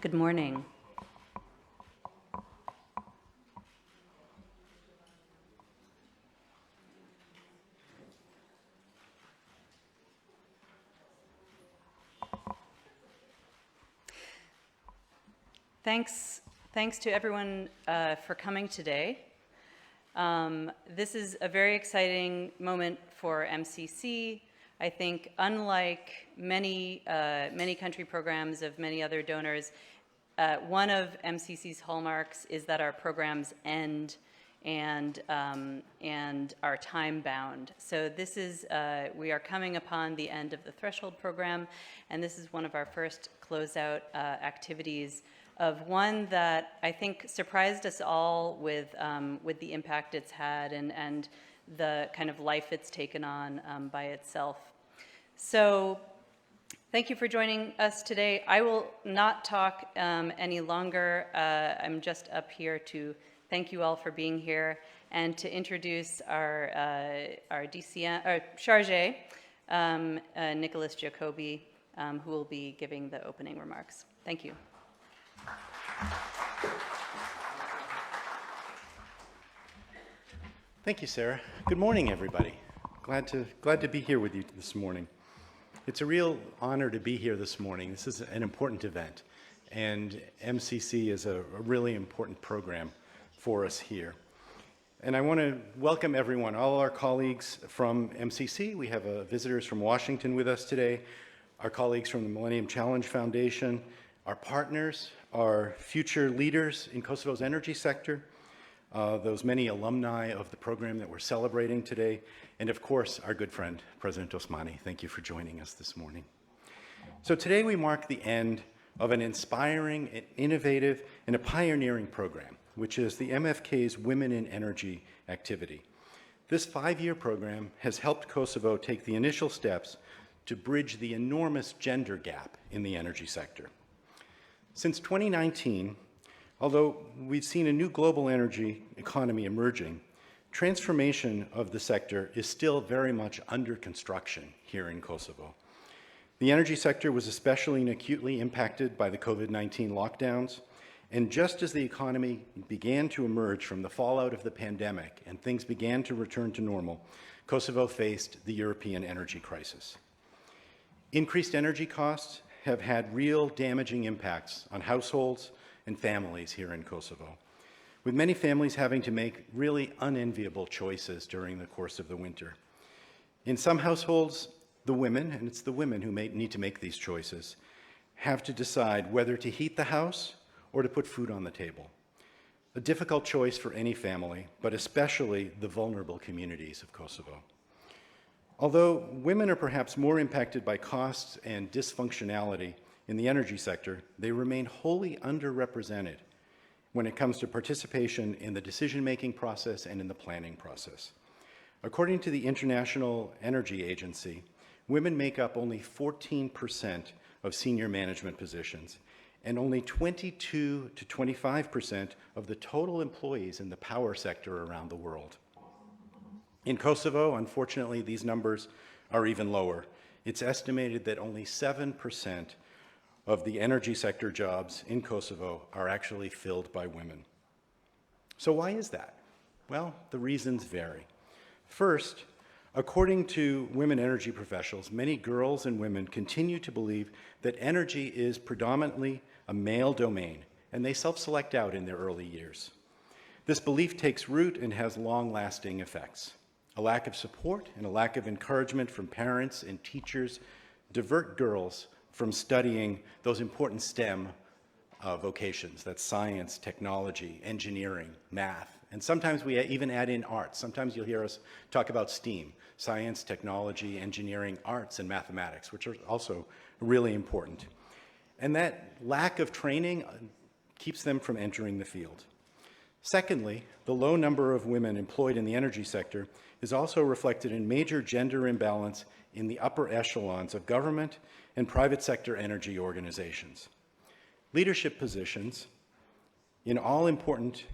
Good morning. Thanks to everyone for coming today. This is a very exciting moment for MCC. I think unlike many country programs of many other donors, one of MCC's hallmarks is that our programs end and are time-bound. So this is, we are coming upon the end of the Threshold program, and this is one of our first closeout activities of one that I think surprised us all with the impact it's had and the kind of life it's taken on by itself. So thank you for joining us today. I will not talk any longer. I'm just up here to thank you all for being here and to introduce our DCM, our chargé, Nicholas Jacobi, who will be giving the opening remarks. Thank you. Thank you, Sarah. Good morning, everybody. Glad to be here with you this morning. It's a real honor to be here this morning. This is an important event, and MCC is a really important program for us here. And I want to welcome everyone, all our colleagues from MCC. We have visitors from Washington with us today, our colleagues from the Millennium Challenge Foundation, our partners, our future leaders in Kosovo's energy sector, those many alumni of the program that we're celebrating today, and of course, our good friend, President Osmani. Thank you for joining us this morning. So today we mark the end of an inspiring, and innovative, and a pioneering program, which is the MFK's Women in Energy activity. This 5-year program has helped Kosovo take the initial steps to bridge the enormous gender gap in the energy sector. Since 2019, although we've seen a new global energy economy emerging, transformation of the sector is still very much under construction here in Kosovo. The energy sector was especially and acutely impacted by the COVID-19 lockdowns, and just as the economy began to emerge from the fallout of the pandemic and things began to return to normal, Kosovo faced the European energy crisis. Increased energy costs have had real damaging impacts on households and families here in Kosovo, with many families having to make really unenviable choices during the course of the winter. In some households, the women, and it's the women who need to make these choices, have to decide whether to heat the house or to put food on the table. A difficult choice for any family, but especially the vulnerable communities of Kosovo. Although women are perhaps more impacted by costs and dysfunctionality in the energy sector, they remain wholly underrepresented when it comes to participation in the decision-making process and in the planning process. According to the International Energy Agency, women make up only 14% of senior management positions and only 22 to 25% of the total employees in the power sector around the world. In Kosovo, unfortunately, these numbers are even lower. It's estimated that only 7% of the energy sector jobs in Kosovo are actually filled by women. So why is that? Well, the reasons vary. First, according to women energy professionals, many girls and women continue to believe that energy is predominantly a male domain, and they self-select out in their early years. This belief takes root and has long-lasting effects. A lack of support and a lack of encouragement from parents and teachers divert girls from studying those important STEM vocations. That's science, technology, engineering, math, and sometimes we even add in arts. Sometimes you'll hear us talk about STEAM, science, technology, engineering, arts, and mathematics, which are also really important. And that lack of training keeps them from entering the field. Secondly, the low number of women employed in the energy sector is also reflected in major gender imbalance in the upper echelons of government and private sector energy organizations. Leadership positions in all important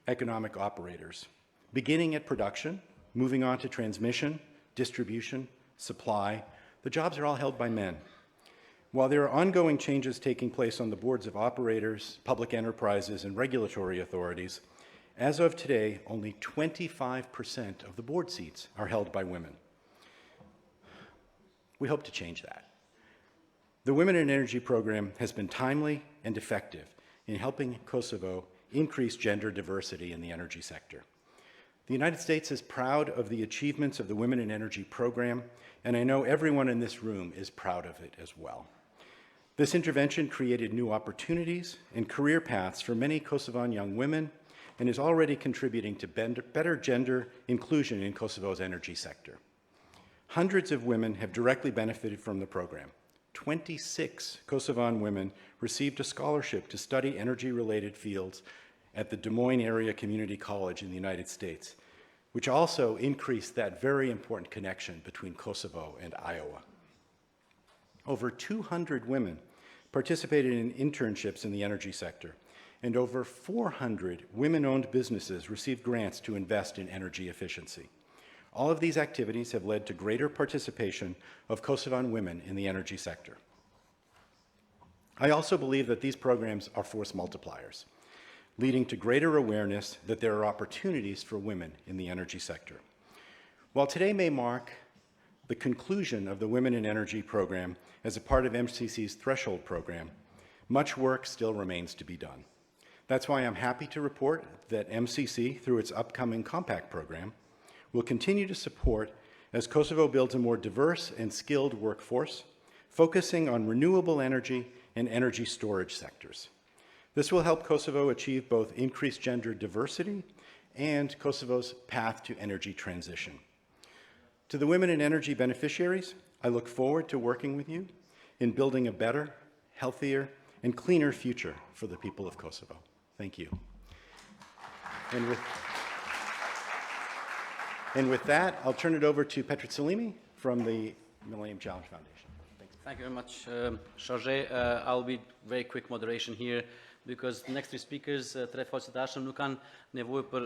economic operators, beginning at production, moving on to transmission, distribution, supply, the jobs are all held by men. While there are ongoing changes taking place on the boards of operators, public enterprises, and regulatory authorities, as of today, only 25% of the board seats are held by women. We hope to change that. The Women in Energy program has been timely and effective in helping Kosovo increase gender diversity in the energy sector. The United States is proud of the achievements of the Women in Energy program, and I know everyone in this room is proud of it as well. This intervention created new opportunities and career paths for many Kosovan young women and is already contributing to better gender inclusion in Kosovo's energy sector. Hundreds of women have directly benefited from the program. 26 Kosovan women received a scholarship to study energy-related fields at the Des Moines Area Community College in the United States, which also increased that very important connection between Kosovo and Iowa. Over 200 women participated in internships in the energy sector, and over 400 women-owned businesses received grants to invest in energy efficiency. All of these activities have led to greater participation of Kosovan women in the energy sector. I also believe that these programs are force multipliers, leading to greater awareness that there are opportunities for women in the energy sector. While today may mark the conclusion of the Women in Energy program as a part of MCC's Threshold program, much work still remains to be done. That's why I'm happy to report that MCC, through its upcoming Compact program, will continue to support as Kosovo builds a more diverse and skilled workforce, focusing on renewable energy and energy storage sectors. This will help Kosovo achieve both increased gender diversity and Kosovo's path to energy transition. To the Women in Energy beneficiaries, I look forward to working with you in building a better, healthier, and cleaner future for the people of Kosovo. Thank you. And with that, I'll turn it over to Fjalimi from the Millennium Challenge Foundation. Thanks. Thank you very much, Chargé. I'll be very quick moderation here because the next three speakers, tre falësitashëm, nuk kanë nevojë për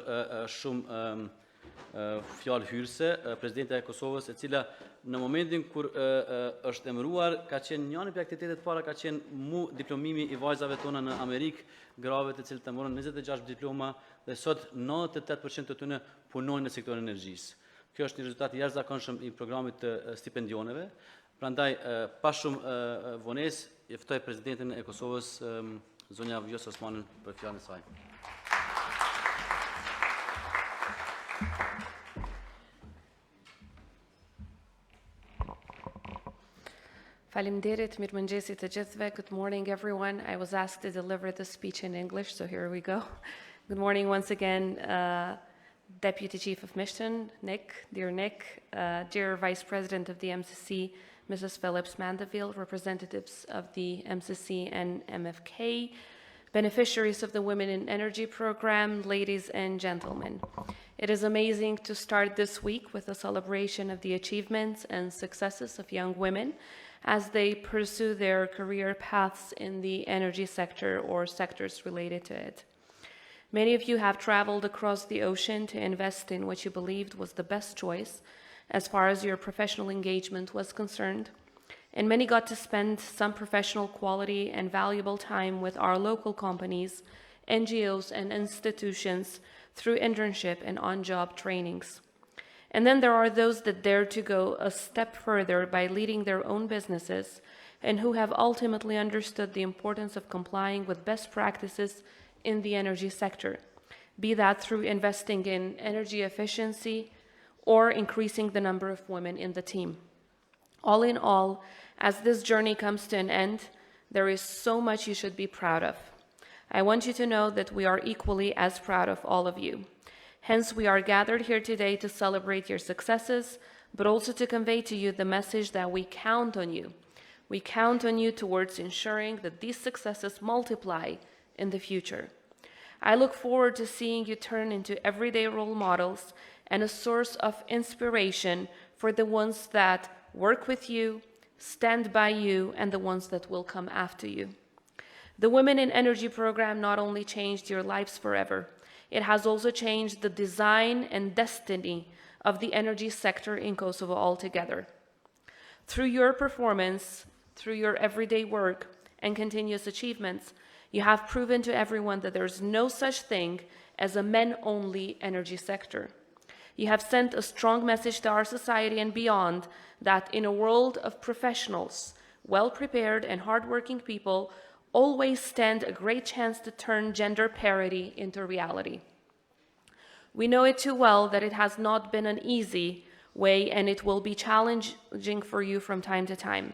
shumë fjalë hyrëse. Presidenta e Kosovës, e cila në momentin kur është emëruar, ka qenë një nga aktivitetet para ka qenë diplomimi i vajzave tona në Amerikë, grave të cilët të morën 26 diploma dhe sot 98% të tyre punojnë në sektorin e energjisë. Kjo është një rezultat i jashtëzakonshëm i programit të stipendioneve. Prandaj pa shumë vonesë, e ftoj presidentin e Kosovës, zonja Vjosa Osmanin, për fjalën e saj. Faleminderit, mirëmëngjesi të gjithëve. Good morning, everyone. I was asked to deliver the speech in English, so here we go. Good morning once again, Deputy Chief of Mission, Nick, dear Nick, dear Vice President of the MCC, Mrs. Phillips Mandeville, representatives of the MCC and MFK, beneficiaries of the Women in Energy program, ladies and gentlemen. It is amazing to start this week with a celebration of the achievements and successes of young women as they pursue their career paths in the energy sector or sectors related to it. Many of you have traveled across the ocean to invest in what you believed was the best choice as far as your professional engagement was concerned, and many got to spend some professional quality and valuable time with our local companies, NGOs, and institutions through internship and on-job trainings. And then there are those that dare to go a step further by leading their own businesses and who have ultimately understood the importance of complying with best practices in the energy sector, be that through investing in energy efficiency or increasing the number of women in the team. All in all, as this journey comes to an end, there is so much you should be proud of. I want you to know that we are equally as proud of all of you. Hence, we are gathered here today to celebrate your successes, but also to convey to you the message that we count on you. We count on you towards ensuring that these successes multiply in the future. I look forward to seeing you turn into everyday role models and a source of inspiration for the ones that work with you, stand by you, and the ones that will come after you. The Women in Energy program not only changed your lives forever, it has also changed the design and destiny of the energy sector in Kosovo altogether. Through your performance, through your everyday work and continuous achievements, you have proven to everyone that there's no such thing as a men-only energy sector. You have sent a strong message to our society and beyond that in a world of professionals, well-prepared and hardworking people always stand a great chance to turn gender parity into reality. We know it too well that it has not been an easy way, and it will be challenging for you from time to time.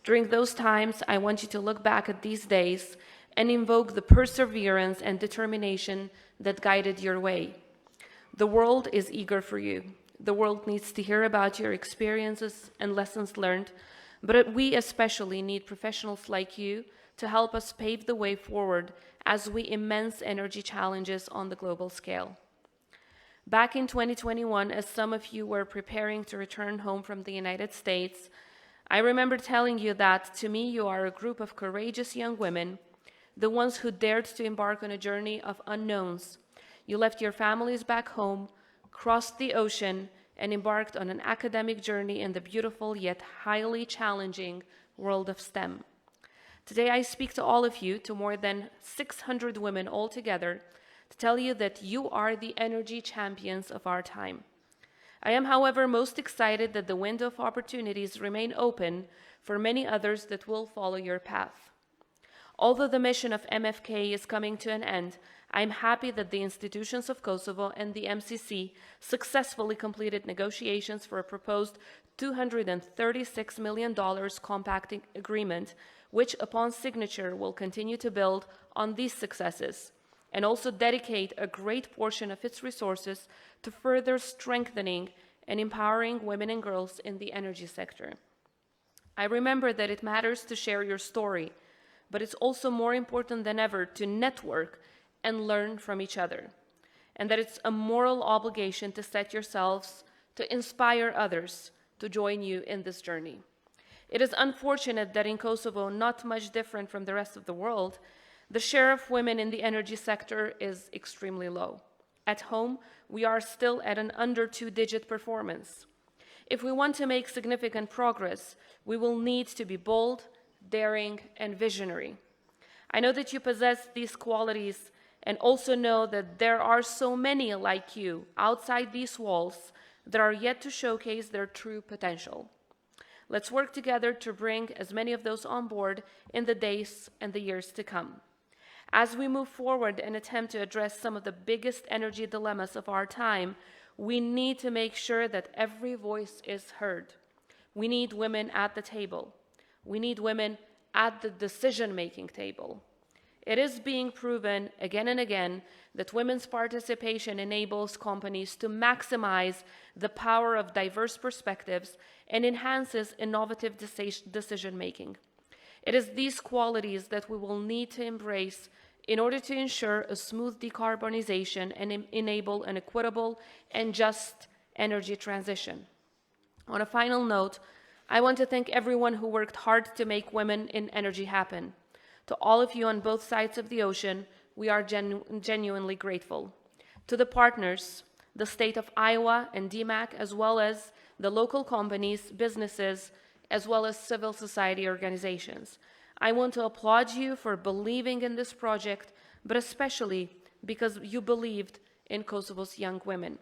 During those times, I want you to look back at these days and invoke the perseverance and determination that guided your way. The world is eager for you. The world needs to hear about your experiences and lessons learned, but we especially need professionals like you to help us pave the way forward as we immense energy challenges on the global scale. Back in 2021, as some of you were preparing to return home from the United States, I remember telling you that, to me, you are a group of courageous young women, the ones who dared to embark on a journey of unknowns. You left your families back home, crossed the ocean, and embarked on an academic journey in the beautiful yet highly challenging world of STEM. Today, I speak to all of you, to more than 600 women altogether, to tell you that you are the energy champions of our time. I am, however, most excited that the window of opportunities remain open for many others that will follow your path. Although the mission of MFK is coming to an end, I'm happy that the institutions of Kosovo and the MCC successfully completed negotiations for a proposed $236 million compact agreement, which upon signature will continue to build on these successes and also dedicate a great portion of its resources to further strengthening and empowering women and girls in the energy sector. I remember that it matters to share your story, but it's also more important than ever to network and learn from each other, and that it's a moral obligation to set yourselves to inspire others to join you in this journey. It is unfortunate that in Kosovo, not much different from the rest of the world, the share of women in the energy sector is extremely low. At home, we are still at an under two-digit performance. If we want to make significant progress, we will need to be bold, daring, and visionary. I know that you possess these qualities and also know that there are so many like you outside these walls that are yet to showcase their true potential. Let's work together to bring as many of those on board in the days and the years to come. As we move forward and attempt to address some of the biggest energy dilemmas of our time, we need to make sure that every voice is heard. We need women at the table. We need women at the decision-making table. It is being proven again and again that women's participation enables companies to maximize the power of diverse perspectives and enhances innovative decision-making. It is these qualities that we will need to embrace in order to ensure a smooth decarbonization and enable an equitable and just energy transition. On a final note, I want to thank everyone who worked hard to make women in energy happen. To all of you on both sides of the ocean, we are genuinely grateful. To the partners, the state of Iowa and DMAC, as well as the local companies, businesses, as well as civil society organizations, I want to applaud you for believing in this project, but especially because you believed in Kosovo's young women.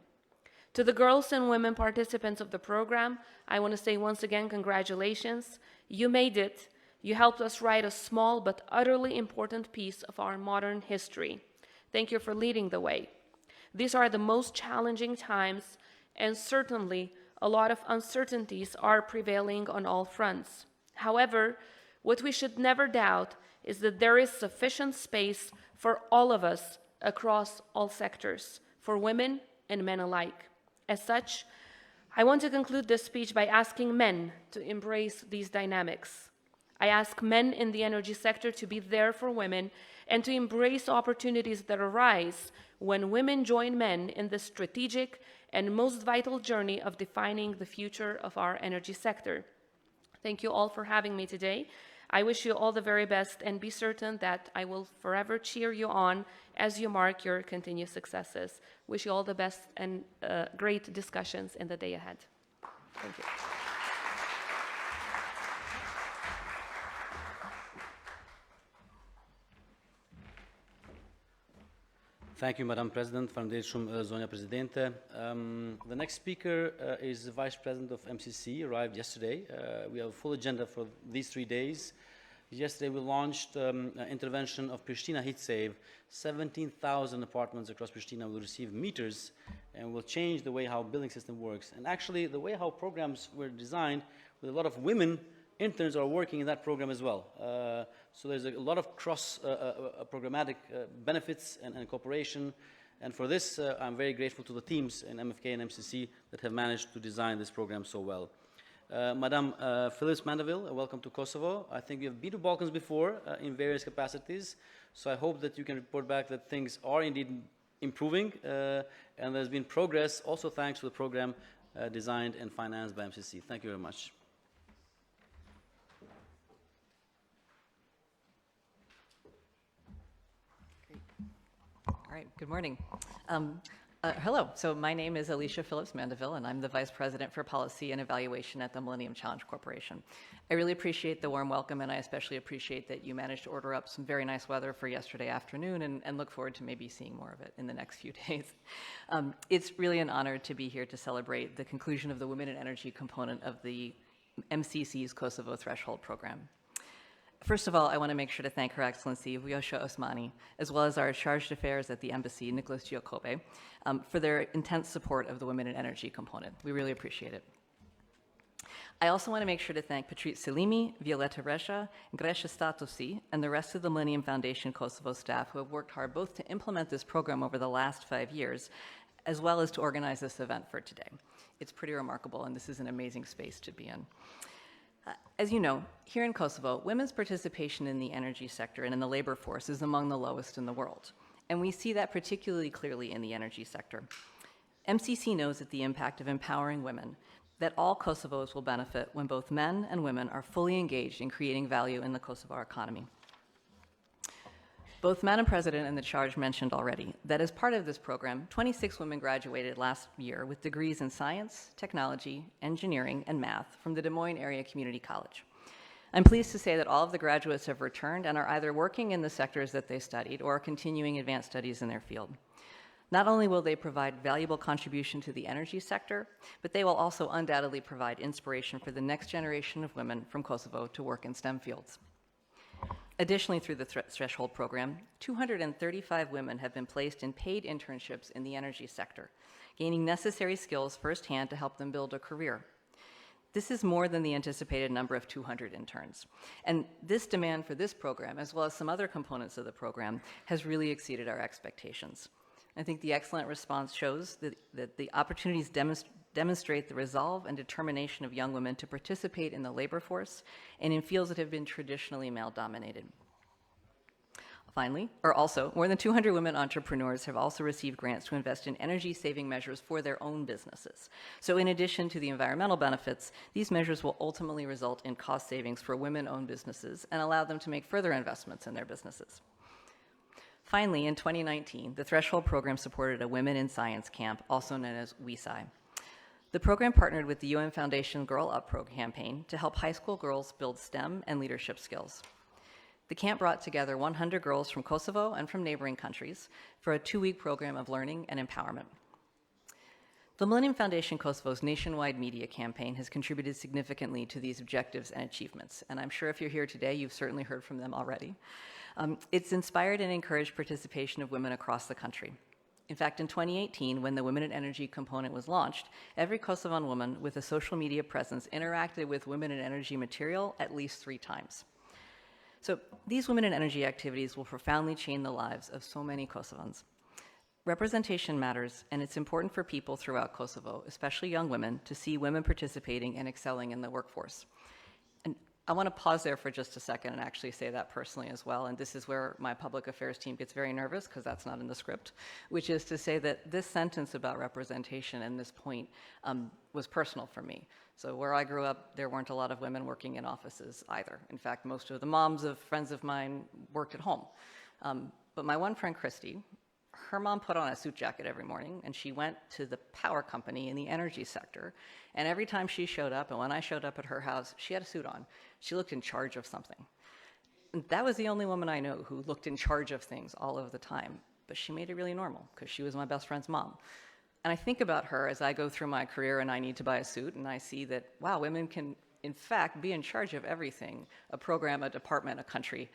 To the girls and women participants of the program, I want to say once again, congratulations. You made it. You helped us write a small but utterly important piece of our modern history. Thank you for leading the way. These are the most challenging times, and certainly a lot of uncertainties are prevailing on all fronts. However, what we should never doubt is that there is sufficient space for all of us across all sectors, for women and men alike. As such, I want to conclude this speech by asking men to embrace these dynamics. I ask men in the energy sector to be there for women and to embrace opportunities that arise when women join men in the strategic and most vital journey of defining the future of our energy sector. Thank you all for having me today. I wish you all the very best, and be certain that I will forever cheer you on as you mark your continued successes. Wish you all the best and great discussions in the day ahead. Thank you. Thank you, Madam President. Faleminderit shumë, Zonja Presidente. The next speaker is the Vice President of MCC, arrived yesterday. We have a full agenda for these 3 days. Yesterday we launched an intervention of Pristina Heat Save. 17,000 apartments across Pristina will receive meters and will change the way how building system works. And actually the way how programs were designed, with a lot of women interns are working in that program as well. So there's a lot of cross programmatic benefits and cooperation. And for this, I'm very grateful to the teams in MFK and MCC that have managed to design this program so well. Madam Phyllis Mandeville, welcome to Kosovo. I think we have been to Balkans before in various capacities. So I hope that you can report back that things are indeed improving and there's been progress also thanks to the program designed and financed by MCC. Thank you very much. All right, good morning. Hello, so my name is Alicia Phillips Mandeville, and I'm the Vice President for Policy and Evaluation at the Millennium Challenge Corporation. I really appreciate the warm welcome, and I especially appreciate that you managed to order up some very nice weather for yesterday afternoon, and look forward to maybe seeing more of it in the next few days. It's really an honor to be here to celebrate the conclusion of the Women in Energy component of the MCC's Kosovo Threshold Program. First of all, I want to make sure to thank Her Excellency Vjosa Osmani, as well as our Charge d'Affaires at the Embassy, Nicholas Giacobe, for their intense support of the Women in Energy component. We really appreciate it. I also want to make sure to thank Patrice Fjalimi, Violeta Resha, Gresha Statosi, and the rest of the Millennium Foundation Kosovo staff who have worked hard both to implement this program over the last 5 years, as well as to organize this event for today. It's pretty remarkable, and this is an amazing space to be in. As you know, here in Kosovo, women's participation in the energy sector and in the labor force is among the lowest in the world. And we see that particularly clearly in the energy sector. MCC knows that the impact of empowering women, that all Kosovos will benefit when both men and women are fully engaged in creating value in the Kosovo economy. Both Madam President and the charge mentioned already that as part of this program, 26 women graduated last year with degrees in science, technology, engineering, and math from the Des Moines Area Community College. I'm pleased to say that all of the graduates have returned and are either working in the sectors that they studied or are continuing advanced studies in their field. Not only will they provide valuable contribution to the energy sector, but they will also undoubtedly provide inspiration for the next generation of women from Kosovo to work in STEM fields. Additionally, through the Threshold program, 235 women have been placed in paid internships in the energy sector, gaining necessary skills firsthand to help them build a career. This is more than the anticipated number of 200 interns. And this demand for this program, as well as some other components of the program, has really exceeded our expectations. I think the excellent response shows that the opportunities demonstrate the resolve and determination of young women to participate in the labor force and in fields that have been traditionally male-dominated. Finally, more than 200 women entrepreneurs have also received grants to invest in energy-saving measures for their own businesses. So in addition to the environmental benefits, these measures will ultimately result in cost savings for women-owned businesses and allow them to make further investments in their businesses. Finally, in 2019, the Threshold program supported a Women in Science camp, also known as WeSci. The program partnered with the UN Foundation Girl Up campaign to help high school girls build STEM and leadership skills. The camp brought together 100 girls from Kosovo and from neighboring countries for a 2-week program of learning and empowerment. The Millennium Foundation Kosovo's nationwide media campaign has contributed significantly to these objectives and achievements, and I'm sure if you're here today, you've certainly heard from them already. It's inspired and encouraged participation of women across the country. In fact, in 2018, when the Women in Energy component was launched, every Kosovan woman with a social media presence interacted with Women in Energy material at least 3 times. So these Women in Energy activities will profoundly change the lives of so many Kosovans. Representation matters, and it's important for people throughout Kosovo, especially young women, to see women participating and excelling in the workforce. And I want to pause there for just a second and actually say that personally as well, and this is where my public affairs team gets very nervous because that's not in the script, which is to say that this sentence about representation and this point was personal for me. So where I grew up, there weren't a lot of women working in offices either. In fact, most of the moms of friends of mine worked at home. But my one friend, Christy, her mom put on a suit jacket every morning, and she went to the power company in the energy sector. And every time she showed up, and when I showed up at her house, she had a suit on. She looked in charge of something. And that was the only woman I know who looked in charge of things all of the time. but she made it really normal because she was my best friend's mom. And I think about her as I go through my career and I need to buy a suit, and I see that, wow, women can, in fact, be in charge of everything, a program, a department, a country.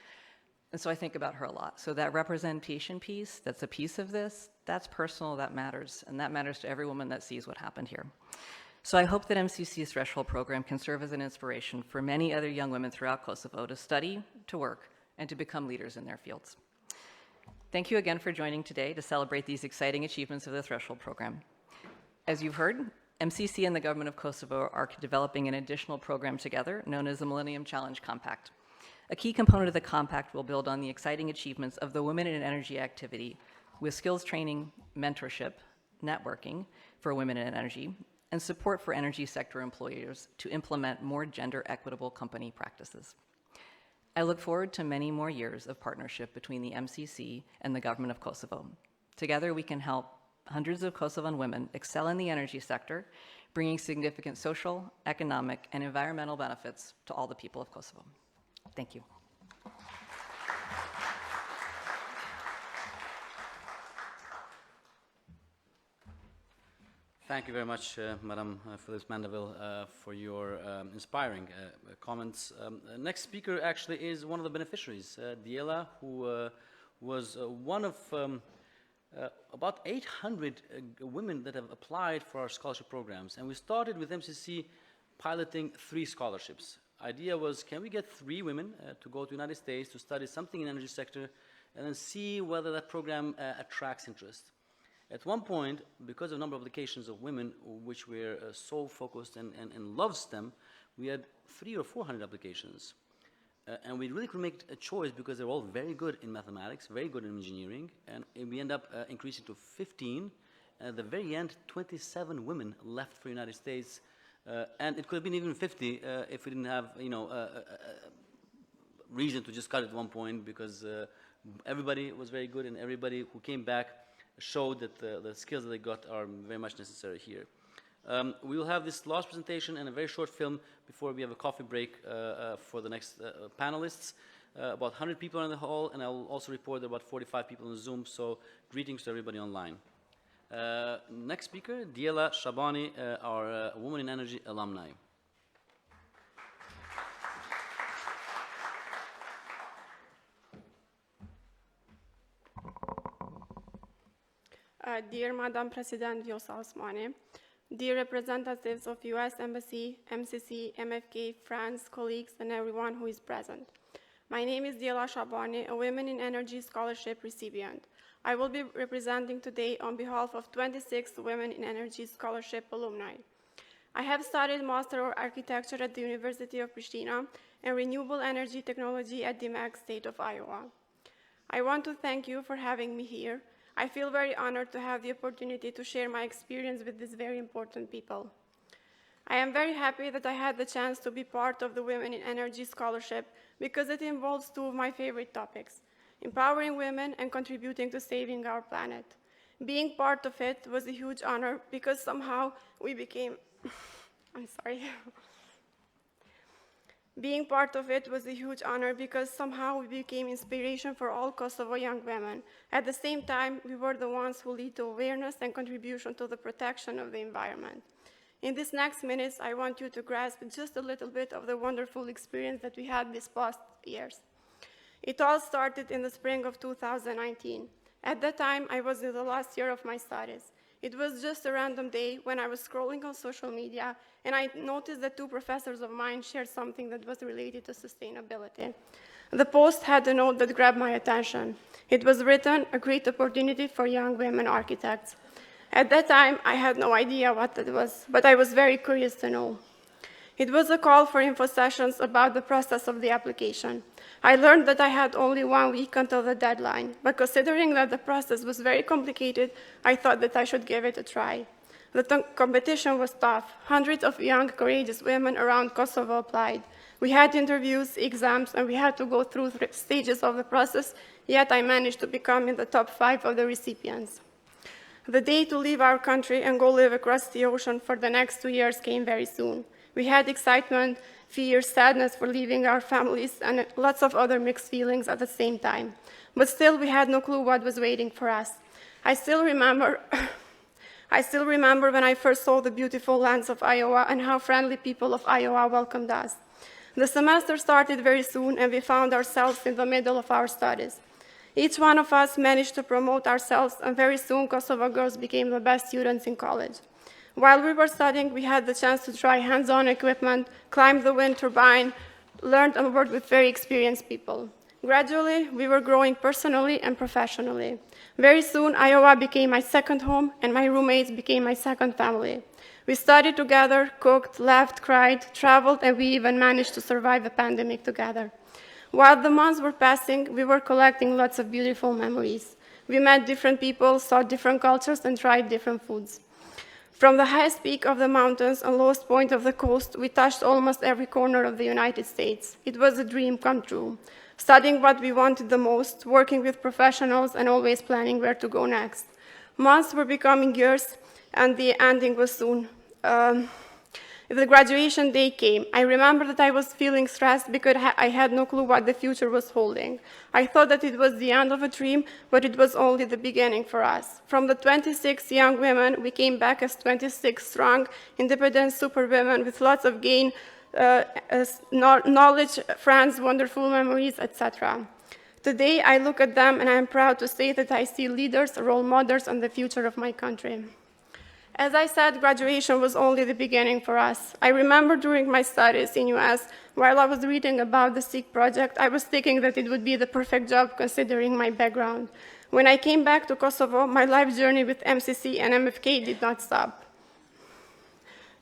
And so I think about her a lot. So that representation piece, that's a piece of this, that's personal, that matters, and that matters to every woman that sees what happened here. So I hope that MCC's Threshold program can serve as an inspiration for many other young women throughout Kosovo to study, to work, and to become leaders in their fields. Thank you again for joining today to celebrate these exciting achievements of the Threshold program. As you've heard, MCC and the government of Kosovo are developing an additional program together known as the Millennium Challenge Compact. A key component of the compact will build on the exciting achievements of the Women in Energy activity with skills training, mentorship, networking for women in energy, and support for energy sector employers to implement more gender equitable company practices. I look forward to many more years of partnership between the MCC and the government of Kosovo. Together we can help hundreds of Kosovan women excel in the energy sector, bringing significant social, economic, and environmental benefits to all the people of Kosovo. Thank you. Thank you very much, Madam Phyllis Mandeville, for your inspiring comments. Next speaker actually is one of the beneficiaries, Diela, who was one of about 800 women that have applied for our scholarship programs. And we started with MCC piloting 3 scholarships. Idea was, can we get 3 women to go to the United States to study something in the energy sector and then see whether that program attracts interest. At one point, because of the number of applications of women which were so focused and loved STEM, we had 300 or 400 applications. And we really could make a choice because they're all very good in mathematics, very good in engineering, and we end up increasing to 15. And at the very end, 27 women left for the United States, and it could have been even 50 if we didn't have, reason to just cut at one point, because everybody was very good, and everybody who came back showed that the skills that they got are very much necessary here. We will have this last presentation and a very short film before we have a coffee break for the next panelists. About 100 people are in the hall, and I will also report there are about 45 people on Zoom, so greetings to everybody online. Next speaker, Diela Shabani, our Women in Energy alumni. Dear Madam President Vjosa Osmani, dear representatives of U.S. Embassy, MCC, MFK, France, colleagues, and everyone who is present. My name is Diela Shabani, a Women in Energy Scholarship recipient. I will be representing today on behalf of 26 Women in Energy Scholarship alumni. I have studied Master of Architecture at the University of Pristina and Renewable Energy Technology at the DMAG State of Iowa. I want to thank you for having me here. I feel very honored to have the opportunity to share my experience with these very important people. I am very happy that I had the chance to be part of the Women in Energy Scholarship because it involves 2 of my favorite topics, empowering women and contributing to saving our planet. Being part of it was a huge honor because somehow we became, I'm sorry. Being part of it was a huge honor because somehow we became inspiration for all Kosovo young women. At the same time, we were the ones who lead to awareness and contribution to the protection of the environment. In these next minutes, I want you to grasp just a little bit of the wonderful experience that we had these past years. It all started in the spring of 2019. At that time, I was in the last year of my studies. It was just a random day when I was scrolling on social media, and I noticed that 2 professors of mine shared something that was related to sustainability. The post had a note that grabbed my attention. It was written, "A great opportunity for young women architects." At that time, I had no idea what that was, but I was very curious to know. It was a call for info sessions about the process of the application. I learned that I had only 1 week until the deadline, but considering that the process was very complicated, I thought that I should give it a try. The competition was tough. Hundreds of young, courageous women around Kosovo applied. We had interviews, exams, and we had to go through 3 stages of the process, yet I managed to become in the top 5 of the recipients. The day to leave our country and go live across the ocean for the next 2 years came very soon. We had excitement, fear, sadness for leaving our families, and lots of other mixed feelings at the same time. But still, we had no clue what was waiting for us. I still remember when I first saw the beautiful lands of Iowa and how friendly people of Iowa welcomed us. The semester started very soon, and we found ourselves in the middle of our studies. Each one of us managed to promote ourselves, and very soon Kosovo girls became the best students in college. While we were studying, we had the chance to try hands-on equipment, climb the wind turbine, learn and work with very experienced people. Gradually, we were growing personally and professionally. Very soon, Iowa became my second home, and my roommates became my second family. We studied together, cooked, laughed, cried, traveled, and we even managed to survive the pandemic together. While the months were passing, we were collecting lots of beautiful memories. We met different people, saw different cultures, and tried different foods. From the highest peak of the mountains and lowest point of the coast, we touched almost every corner of the United States. It was a dream come true. Studying what we wanted the most, working with professionals, and always planning where to go next. Months were becoming years, and the ending was soon. The graduation day came. I remember that I was feeling stressed because I had no clue what the future was holding. I thought that it was the end of a dream, but it was only the beginning for us. From the 26 young women, we came back as 26 strong, independent superwomen with lots of gain, knowledge, friends, wonderful memories, etc. Today, I look at them and I am proud to say that I see leaders, role models, and the future of my country. As I said, graduation was only the beginning for us. I remember during my studies in US, while I was reading about the SEEK project, I was thinking that it would be the perfect job considering my background. When I came back to Kosovo, my life journey with MCC and MFK did not stop.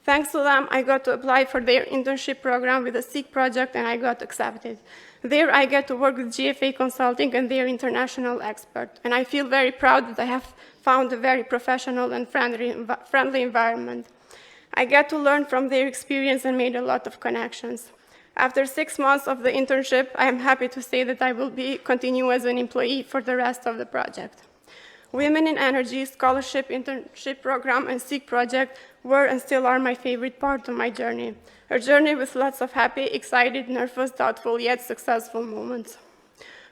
Thanks to them, I got to apply for their internship program with the SEEK project, and I got accepted. There, I get to work with GFA Consulting and their international expert, and I feel very proud that I have found a very professional and friendly environment. I get to learn from their experience and made a lot of connections. After 6 months of the internship, I am happy to say that I will continue as an employee for the rest of the project. Women in Energy, Scholarship, Internship Program, and SEEK project were and still are my favorite part of my journey. A journey with lots of happy, excited, nervous, doubtful, yet successful moments.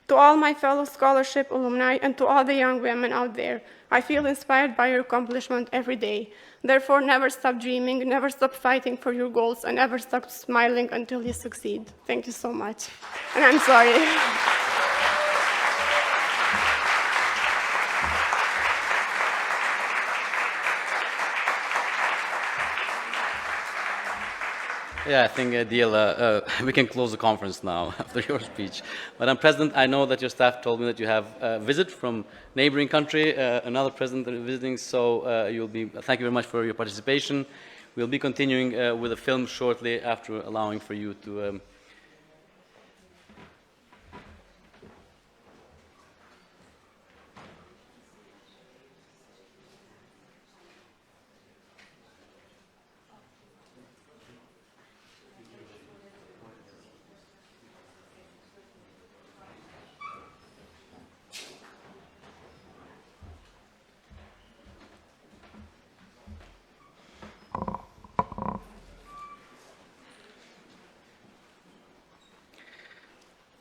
To all my fellow scholarship alumni and to all the young women out there, I feel inspired by your accomplishment every day. Therefore, never stop dreaming, never stop fighting for your goals, and never stop smiling until you succeed. Thank you so much. And I'm sorry. Yeah, I think, Adil, we can close the conference now after your speech. Madam President, I know that your staff told me that you have a visit from neighboring country, another president visiting, so thank you very much for your participation. We'll be continuing with the film shortly after allowing for you to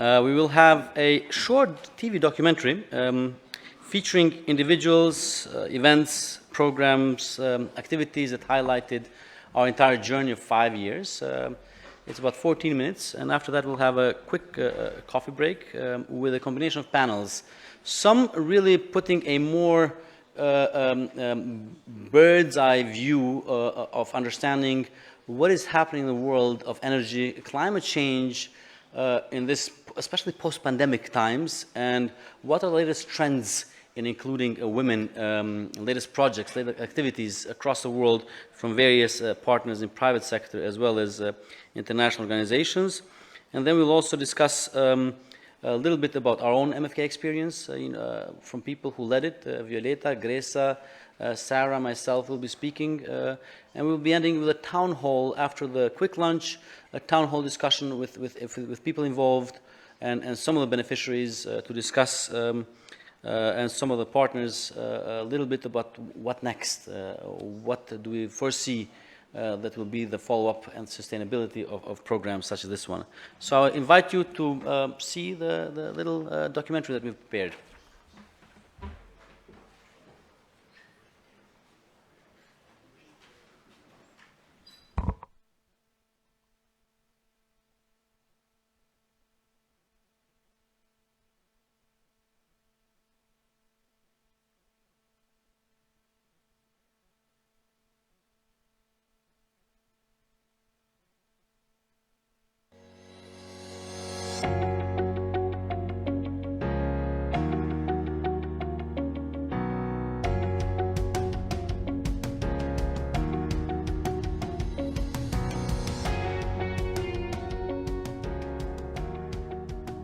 we will have a short TV documentary featuring individuals, events, programs, activities that highlighted our entire journey of 5 years. It's about 14 minutes, and after that we'll have a quick coffee break with a combination of panels. Some really putting a more bird's eye view of understanding what is happening in the world of energy, climate change, in this, especially post-pandemic times, and what are the latest trends in including women, latest projects, latest activities across the world from various partners in private sector as well as international organizations. And then we'll also discuss a little bit about our own MFK experience from people who led it, Violeta, Gresa, Sarah, myself will be speaking, and we'll be ending with a town hall after the quick lunch, a town hall discussion with people involved and some of the beneficiaries to discuss and some of the partners a little bit about what next, what do we foresee that will be the follow-up and sustainability of programs such as this one. So I invite you to see the little documentary that we've prepared.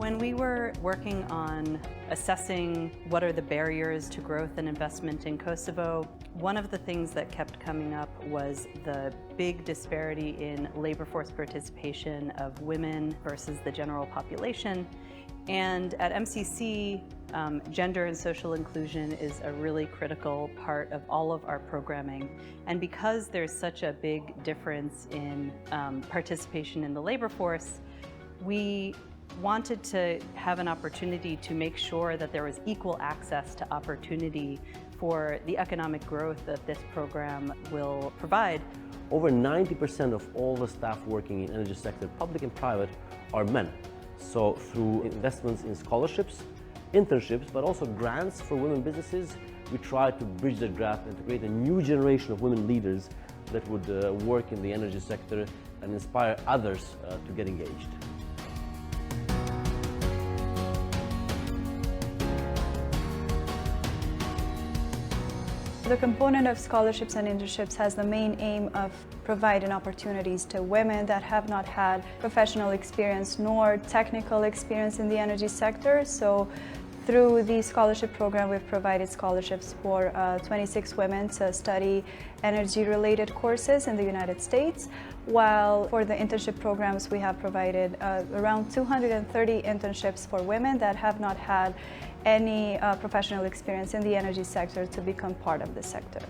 When we were working on assessing what are the barriers to growth and investment in Kosovo, one of the things that kept coming up was the big disparity in labor force participation of women versus the general population. And at MCC, gender and social inclusion is a really critical part of all of our programming. And because there's such a big difference in participation in the labor force, we wanted to have an opportunity to make sure that there was equal access to opportunity for the economic growth that this program will provide. Over 90% of all the staff working in energy sector, public and private, are men. So through investments in scholarships, internships, but also grants for women businesses, we try to bridge that gap and to create a new generation of women leaders that would work in the energy sector and inspire others to get engaged. The component of scholarships and internships has the main aim of providing opportunities to women that have not had professional experience nor technical experience in the energy sector. So through the scholarship program, we've provided scholarships for 26 women to study energy-related courses in the United States, while for the internship programs, we have provided around 230 internships for women that have not had any professional experience in the energy sector to become part of the sector.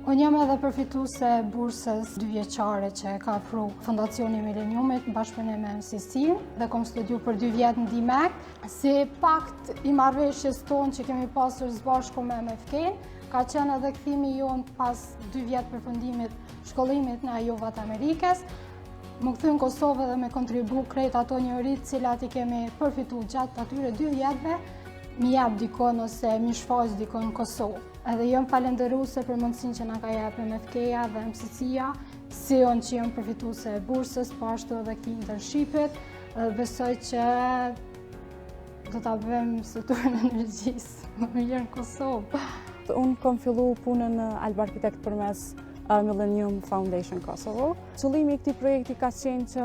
Unë jam edhe përfituese e bursës 2 vjeçare që ka ofruar Fondacioni Mileniumit bashkëpunim me MCC dhe kam studiu për 2 vjet në DIMEC. Si pakt I marrëveshjes tonë që kemi pasur së bashku me MFK, ka qenë edhe kthimi jonë pas 2 vjet përfundimit shkollimit në Juvat Amerikës. Më kthy në Kosovë dhe me kontribu krejt ato njohuritë cilat I kemi përfituar gjatë atyre 2 vjetëve, mi jap dikon ose mi shfaq dikon në Kosovë. Edhe jam falenderuese për mundësinë që na ka jepur MFK-ja dhe MCC-ja, si unë që jam përfituese e bursës, po ashtu edhe këtij internshipit. Besoj që do ta bëjmë strukturën e energjisë më mirë në Kosovë. Unë kam fillu punën në Alba Architect përmes Millennium Foundation Kosovo. Qëllimi I këtij projekti ka qenë që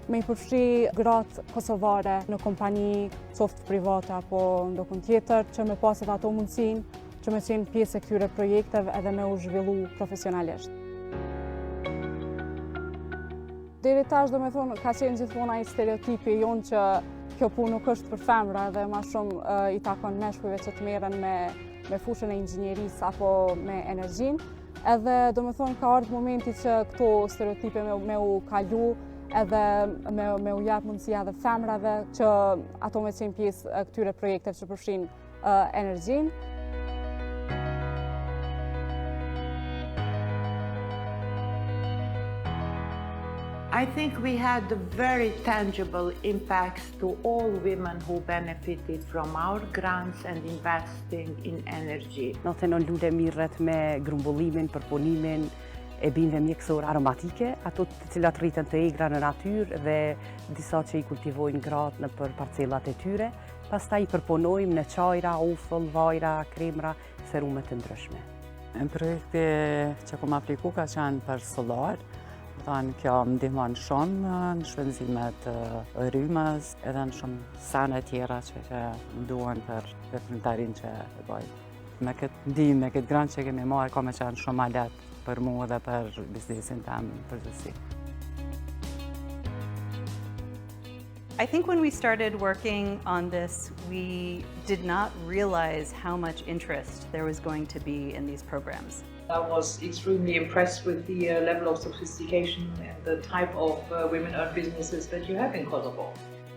me I përfshi gratë kosovare në kompani, qoftë private apo ndonjë tjetër, që me paset ato mundësinë që me qenë pjesë e këtyre projekteve edhe me u zhvillu profesionalisht. Deri tash do me thonë, ka qenë gjithmonë ai stereotipi jonë që kjo punë nuk është për femra dhe ma shumë I takon meshkujve që të merren me fushën e inxhinierisë apo me energjinë. Edhe do me thonë ka ardhur momenti që këto stereotipe me u kalu edhe me u jap mundësia edhe femrave që ato me qenë pjesë e këtyre projekteve që përfshin energjinë. I think we had very tangible impacts to all women who benefited from our grants and investing in energy. Natën unë lule mirret me grumbullimin, përpunimin e bimëve mjekësor aromatike, ato të cilat rritën të egra në natyrë dhe disa që I kultivojnë gratë në për parcelat e tyre. Pastaj I përpunojmë në çajra, ufull, vajra, kremra, serume të ndryshme. Në projekti që kom apliku ka qenë për solar. Kjo më ndihmon shumë në shpenzimet e rrymës edhe në shumë sene tjera që më duan për veprimtarinë që e bëj. Me këtë ndihmë, me këtë grant që kemi marrë, ka me qenë shumë ma lehtë për mua dhe për biznesin tim përgjithësi. I think when we started working on this, we did not realize how much interest there was going to be in these programs. I was extremely impressed with the level of sophistication and the type of women-owned businesses that you have in Kosovo.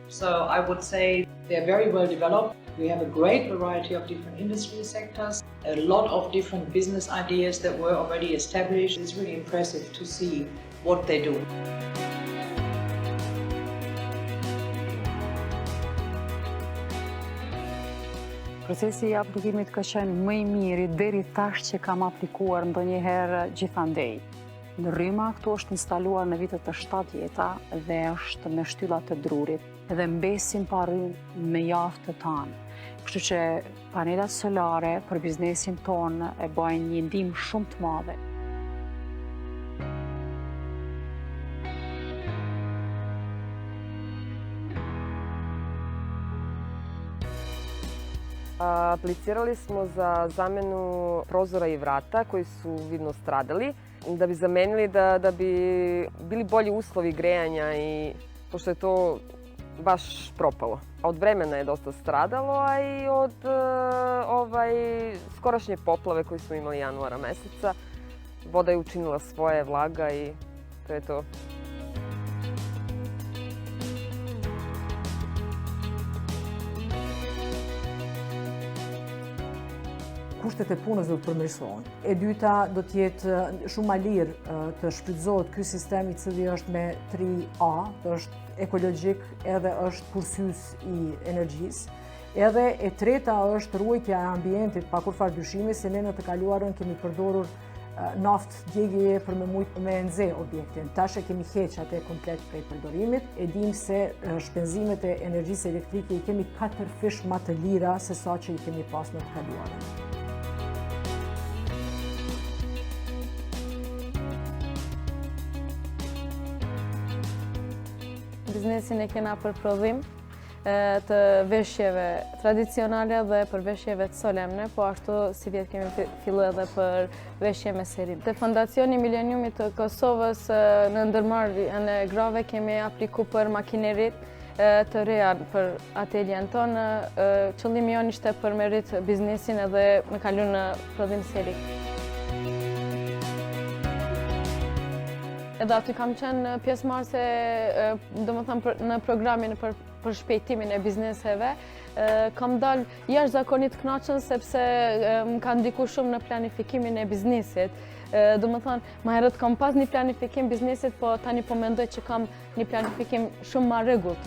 So I would say they're very well developed. We have a great variety of different industry sectors, a lot of different business ideas that were already established. It's really impressive to see what they do. Procesi I aplikimit ka qenë më I miri deri tash që kam aplikuar ndonjëherë gjithandej. Në rryma këtu është instaluar në vitet të 70-ta dhe është me shtylla të drurit dhe mbesin pa rrymë me jaftë të tanë. Kështu që panelat solare për biznesin tonë e bajnë një ndihmë shumë të madhe. Aplicirali smo za zamenu prozora I vrata koji su vidno stradali, da bi zamenili da bi bili bolji uslovi grejanja I pošto je to baš propalo. Od vremena je dosta stradalo, a I od skorašnje poplave koje smo imali januara meseca. Voda je učinila svoje, vlaga I to je to. Kushtet e punës do të përmirësohen. E dyta do të jetë shumë më lirë të shfrytëzohet ky sistem I cili është me 3A, është ekologjik edhe është kursyes I energjisë. Edhe e treta është ruajtja e ambientit pa kurfar dyshimi se ne në të kaluarën kemi përdorur naftë djegjeje për me nxe objektin. Tash e kemi heq atë komplet prej përdorimit. E dim se shpenzimet e energjisë elektrike I kemi 4 fish më të lira se sa që I kemi pas në të kaluarën. Biznesin e kena për prodhim të veshjeve tradicionale dhe për veshjeve të solemne, po ashtu si vjetë kemi fillu edhe për veshje me serim. Te Fondacioni Mileniumit të Kosovës në ndërmarrjen e grave kemi apliku për makinerit të reja për ateljen tonë. Qëllimi jon ishte për me rrit biznesin edhe me kalu në prodhim seri. Edhe aty kam qenë pjesëmarrëse domethënë në programin për shpejtimin e bizneseve. Kam dalë jashtëzakonisht të kënaqur sepse më ka ndikuar shumë në planifikimin e biznesit. Domethënë, më herët kam pas një planifikim biznesit, po tani po mendoj që kam një planifikim shumë më rregullt.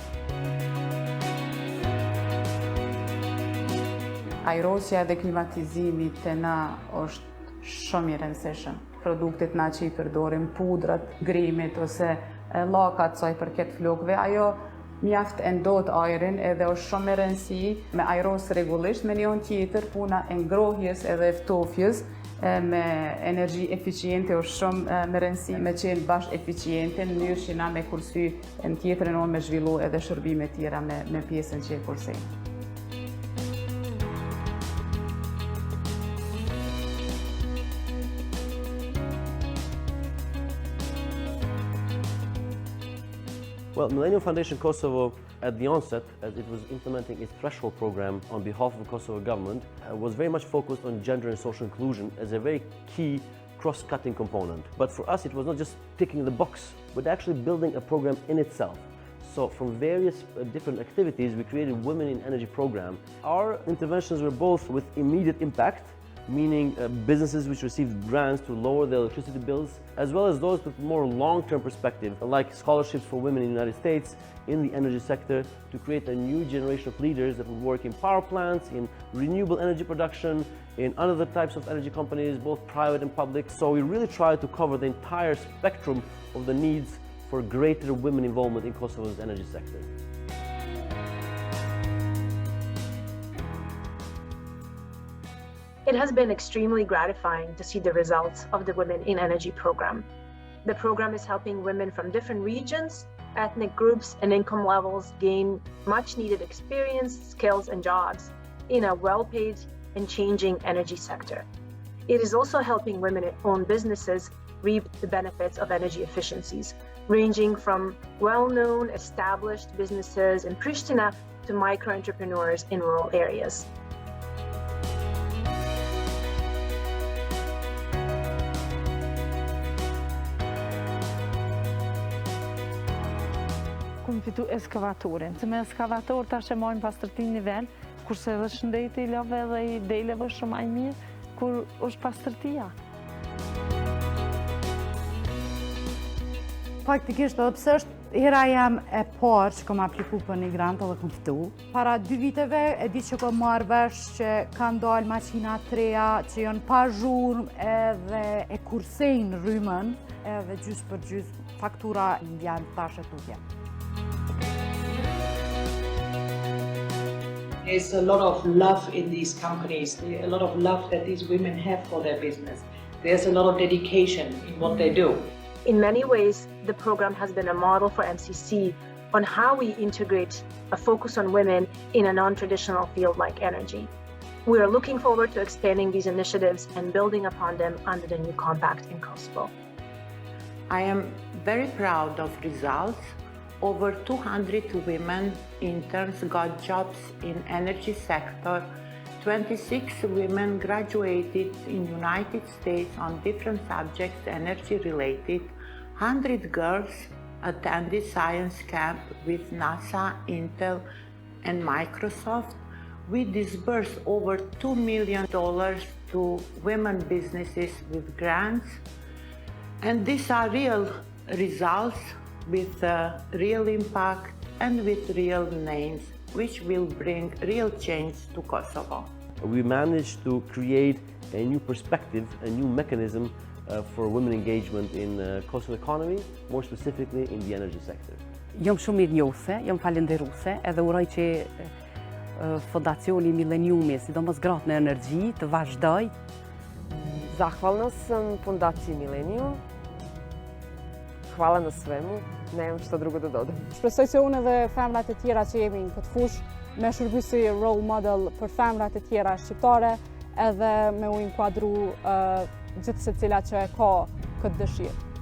Ajrosja dhe klimatizimi te na është shumë I rëndësishëm. Produktet na që I përdorim, pudrat, grimit ose llakat sa I përket flokëve, ajo mjaft e ndot ajrin edhe është shumë e rëndësi me ajros rregullisht, me njëon tjetër puna e ngrohjes edhe ftofjes me energji eficiente është shumë me rëndësi me qenë bash eficiente në mënyrë që na me kursy në tjetrën onë me zhvillu edhe shërbime tjera me pjesën që e kursejnë. Well, Millennium Foundation Kosovo, at the onset, as it was implementing its threshold program on behalf of the Kosovo government, was very much focused on gender and social inclusion as a very key cross-cutting component. But for us, it was not just ticking the box, but actually building a program in itself. So from various different activities, we created Women in Energy program. Our interventions were both with immediate impact, meaning businesses which received grants to lower their electricity bills, as well as those with more long-term perspective, like scholarships for women in the United States in the energy sector to create a new generation of leaders that would work in power plants, in renewable energy production, in other types of energy companies, both private and public. So we really tried to cover the entire spectrum of the needs for greater women involvement in Kosovo's energy sector. It has been extremely gratifying to see the results of the Women in Energy program. The program is helping women from different regions, ethnic groups, and income levels gain much-needed experience, skills, and jobs in a well-paid and changing energy sector. It is also helping women own businesses reap the benefits of energy efficiencies, ranging from well-known established businesses in Pristina to micro-entrepreneurs in rural areas. Kum fitu ekskavatorin, se me ekskavator tash e marrin pastërtin nivel, kurse edhe shëndeti i love dhe i deleve shumë më mirë, kur është pastërtia. Faktikisht edhe pse është hera jam e parë që kom apliku për një grant edhe kom fitu. Para 2 viteve e di që kom marrë vesh që kanë dalë maqina treja që janë pa zhurmë edhe e kursejnë rrymën edhe gjys për gjys faktura janë tash e tutje. There's a lot of love in these companies, a lot of love that these women have for their business. There's a lot of dedication in what they do. In many ways, the program has been a model for MCC on how we integrate a focus on women in a non-traditional field like energy. We are looking forward to expanding these initiatives and building upon them under the new compact in Kosovo. I am very proud of results. Over 200 women interns got jobs in energy sector. 26 women graduated in United States on different subjects energy related. 100 girls attended science camp with NASA, Intel, and Microsoft. We disbursed over $2 million to women businesses with grants. And these are real results with real impact and with real names, which will bring real change to Kosovo. We managed to create a new perspective, a new mechanism for women engagement in Kosovo economy, more specifically in the energy sector. Jam shumë mirënjohëse, jam falenderuese, edhe uroj që Fondacioni Mileniumi, sidomos Gratë në Energji, të vazhdoj. Zahvalna sam Fondaciji Milenium. Hvala na svemu, nemam što drugo da dodam. Shpresoj se unë edhe femrat e tjera që jemi në këtë fushë me shërby si role model për femrat e tjera shqiptare edhe me u inkuadru gjithë se cila që e ka këtë dëshirë.